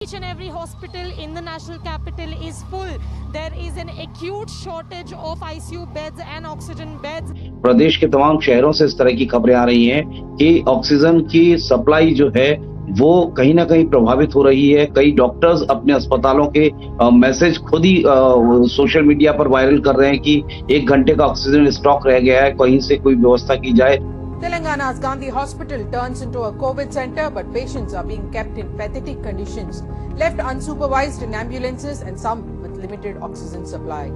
Each and every hospital in the national capital is full. There is an acute shortage of ICU beds and oxygen beds. प्रदेश के तमाम शहरों से इस तरह की खबरें आ रही हैं कि ऑक्सीजन की सप्लाई जो है वो कहीं ना कहीं प्रभावित हो रही है। कई डॉक्टर्स अपने अस्पतालों के मैसेज खुद ही सोशल मीडिया पर वायरल कर रहे हैं कि 1 घंटे का ऑक्सीजन स्टॉक रह गया है, कहीं से कोई व्यवस्था की जाए। Telangana's Gandhi Hospital turns into a COVID center, but patients are being kept in pathetic conditions, left unsupervised in ambulances and some with limited oxygen supply.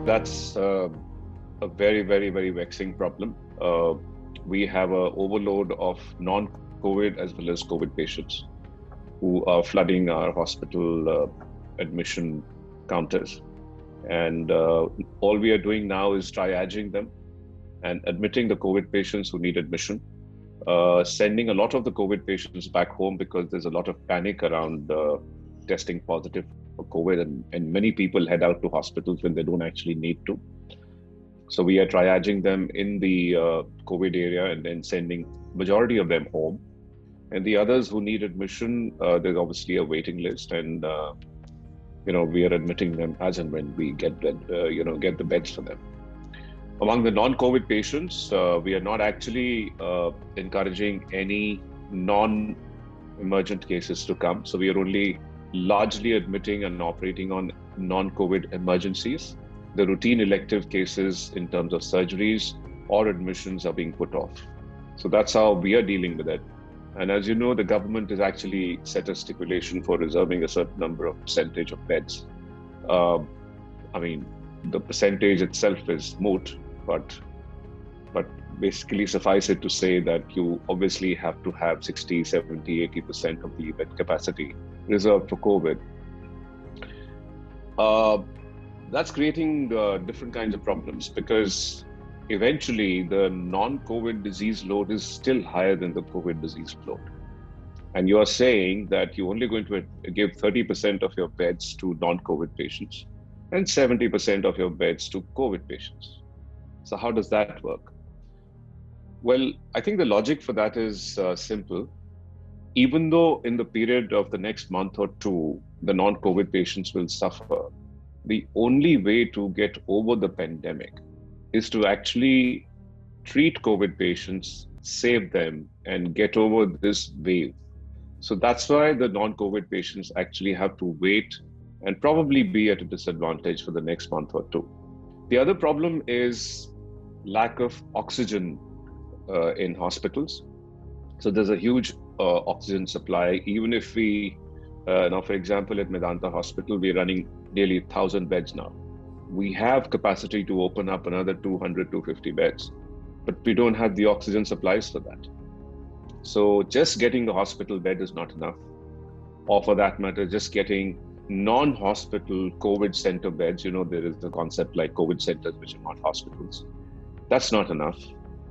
That's a very, very, very vexing problem. We have an overload of non-COVID as well as COVID patients who are flooding our hospital admission counters. And all we are doing now is triaging them and admitting the COVID patients who need admission, sending a lot of the COVID patients back home because there's a lot of panic around testing positive for COVID, and many people head out to hospitals when they don't actually need to. So we are triaging them in the COVID area and then sending majority of them home. And the others who need admission, there's obviously a waiting list, and we are admitting them as and when we get the beds for them. Among the non-COVID patients, we are not actually encouraging any non-emergent cases to come. So we are only largely admitting and operating on non-COVID emergencies. The routine elective cases in terms of surgeries or admissions are being put off. So that's how we are dealing with it. And as you know, the government has actually set a stipulation for reserving a certain number of percentage of beds. The percentage itself is moot, but basically suffice it to say that you obviously have to have 60, 70, 80% of the bed capacity reserved for COVID. That's creating different kinds of problems because eventually the non-COVID disease load is still higher than the COVID disease load. And you are saying that you're only going to give 30% of your beds to non-COVID patients and 70% of your beds to COVID patients. So how does that work? Well, I think the logic for that is simple. Even though in the period of the next month or two, the non-COVID patients will suffer, the only way to get over the pandemic is to actually treat COVID patients, save them, and get over this wave. So that's why the non-COVID patients actually have to wait and probably be at a disadvantage for the next month or two. The other problem is lack of oxygen in hospitals. So there's a huge oxygen supply. Even if we, for example, at Medanta Hospital, we're running nearly 1,000 beds now. We have capacity to open up another 200, 250 beds, but we don't have the oxygen supplies for that. So just getting the hospital bed is not enough. Or for that matter, just getting non-hospital COVID center beds. There is the concept like COVID centers, which are not hospitals. That's not enough.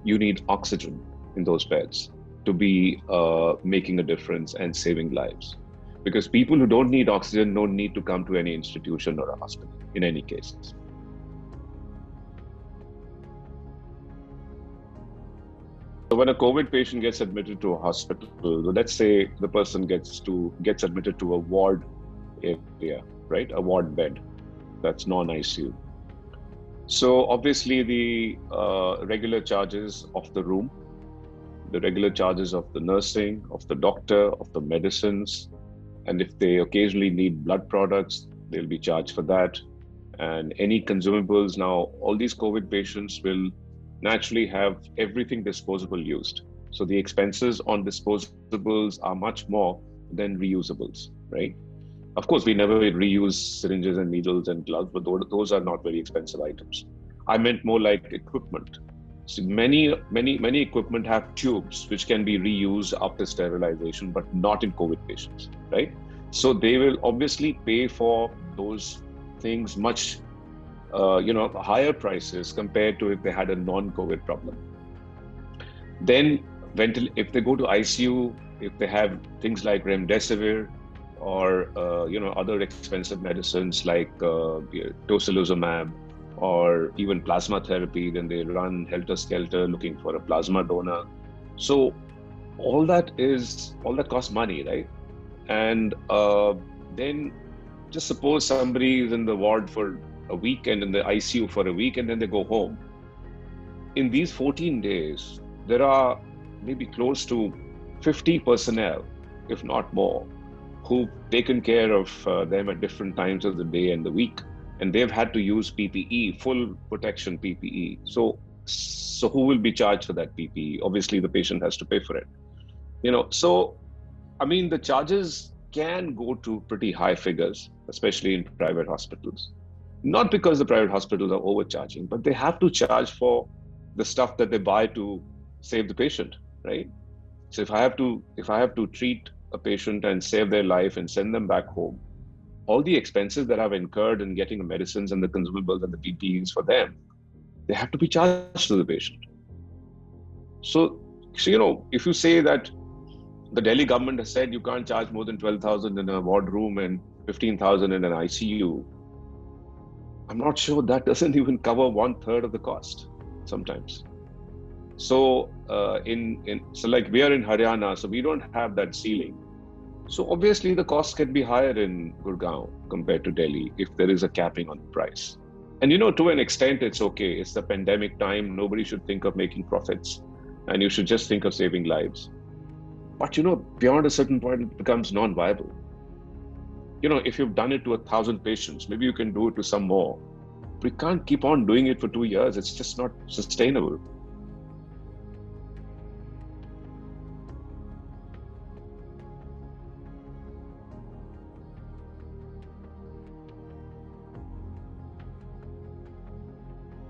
You need oxygen in those beds to be making a difference and saving lives. Because people who don't need oxygen don't need to come to any institution or a hospital in any case. So when a COVID patient gets admitted to a hospital, let's say the person gets admitted to a ward area, right? A ward bed that's non-ICU. So obviously the regular charges of the room, the regular charges of the nursing, of the doctor, of the medicines, and if they occasionally need blood products, they'll be charged for that. And any consumables. Now, all these COVID patients will naturally have everything disposable used. So the expenses on disposables are much more than reusables, right? Of course, we never reuse syringes and needles and gloves, but those are not very expensive items. I meant more like equipment. So many equipment have tubes which can be reused after sterilization, but not in COVID patients, right? So they will obviously pay for those things much higher prices compared to if they had a non-COVID problem. Then if they go to ICU, if they have things like remdesivir or other expensive medicines like tocilizumab or even plasma therapy, then they run helter-skelter looking for a plasma donor. So all that costs money, right? And then just suppose somebody is in the ward for a week and in the ICU for a week and then they go home. In these 14 days, there are maybe close to 50 personnel, if not more, who've taken care of them at different times of the day and the week. And they've had to use PPE, full protection PPE. So who will be charged for that PPE? Obviously, the patient has to pay for it. So, I mean, the charges can go to pretty high figures, especially in private hospitals. Not because the private hospitals are overcharging, but they have to charge for the stuff that they buy to save the patient, right? So if I have to treat a patient and save their life and send them back home, all the expenses that I've incurred in getting the medicines and the consumables and the PPEs for them, they have to be charged to the patient. So if you say that the Delhi government has said you can't charge more than 12,000 in a ward room and 15,000 in an ICU, I'm not sure that doesn't even cover 1/3 of the cost sometimes. So like we are in Haryana, so we don't have that ceiling. So obviously the costs can be higher in Gurgaon compared to Delhi if there is a capping on the price. And to an extent, it's okay. It's the pandemic time. Nobody should think of making profits and you should just think of saving lives. But beyond a certain point, it becomes non-viable. If you've done it to 1,000 patients, maybe you can do it to some more. We can't keep on doing it for 2 years. It's just not sustainable.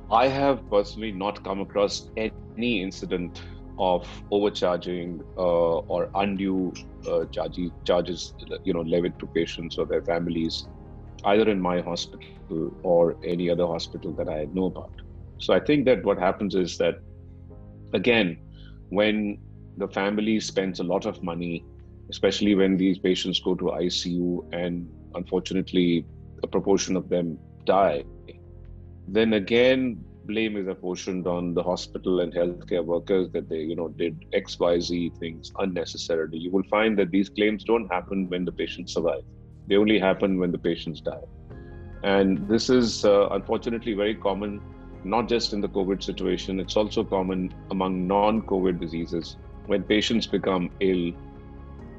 I have personally not come across any incident of overcharging or undue charges, levied to patients or their families, either in my hospital or any other hospital that I know about. So I think that what happens is that, again, when the family spends a lot of money, especially when these patients go to ICU and unfortunately a proportion of them die, then again, blame is apportioned on the hospital and healthcare workers that they, did XYZ things unnecessarily. You will find that these claims don't happen when the patients survive. They only happen when the patients die. And this is unfortunately very common, not just in the COVID situation, it's also common among non-COVID diseases. When patients become ill,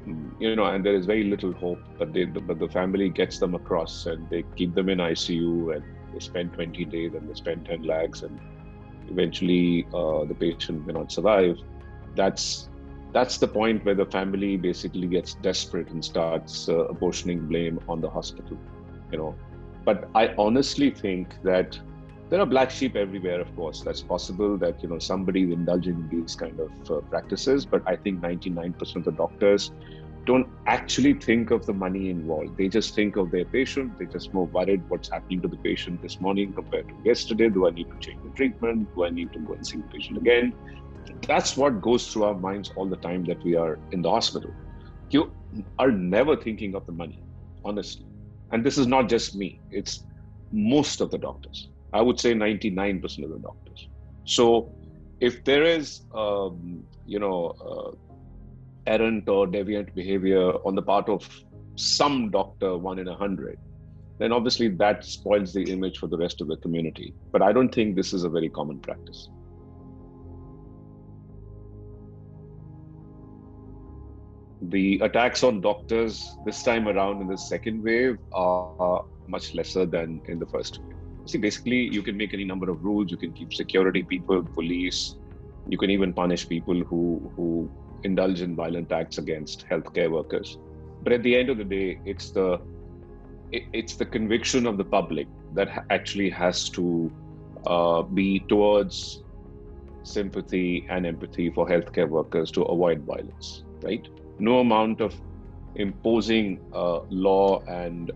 and there is very little hope, but the family gets them across and they keep them in ICU and they spend 20 days and they spend 10 lakhs and eventually the patient may not survive. That's the point where the family basically gets desperate and starts apportioning blame on the hospital, But I honestly think that there are black sheep everywhere, of course. That's possible that, somebody is indulging in these kind of practices, but I think 99% of the doctors don't actually think of the money involved. They just think of their patient. They're just more worried what's happening to the patient this morning compared to yesterday. Do I need to change the treatment? Do I need to go and see the patient again? That's what goes through our minds all the time that we are in the hospital. You are never thinking of the money, honestly. And this is not just me. It's most of the doctors. I would say 99% of the doctors. So if there is, errant or deviant behavior on the part of some doctor, 1 in 100, then obviously that spoils the image for the rest of the community. But I don't think this is a very common practice. The attacks on doctors this time around in the second wave are much lesser than in the first wave. See, basically, you can make any number of rules. You can keep security people, police. You can even punish people who indulge in violent acts against healthcare workers. But at the end of the day, it's the conviction of the public that actually has to be towards sympathy and empathy for healthcare workers to avoid violence, right? No amount of imposing law and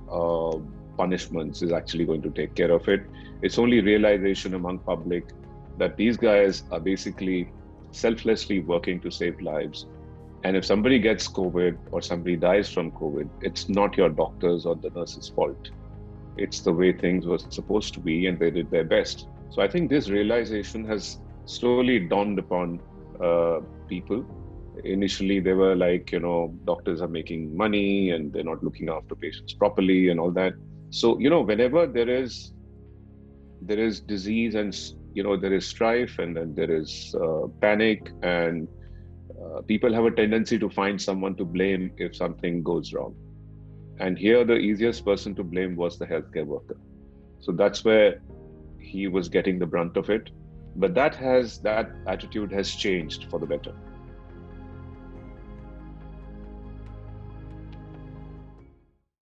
punishments is actually going to take care of it. It's only realization among public that these guys are basically selflessly working to save lives. And if somebody gets COVID or somebody dies from COVID, it's not your doctors or the nurse's fault. It's the way things were supposed to be, and they did their best. So I think this realization has slowly dawned upon people. Initially, they were like, doctors are making money and they're not looking after patients properly and all that. So, whenever there is disease and, there is strife, and then there is panic, and people have a tendency to find someone to blame if something goes wrong. And here, the easiest person to blame was the healthcare worker. So that's where he was getting the brunt of it. But that attitude has changed for the better.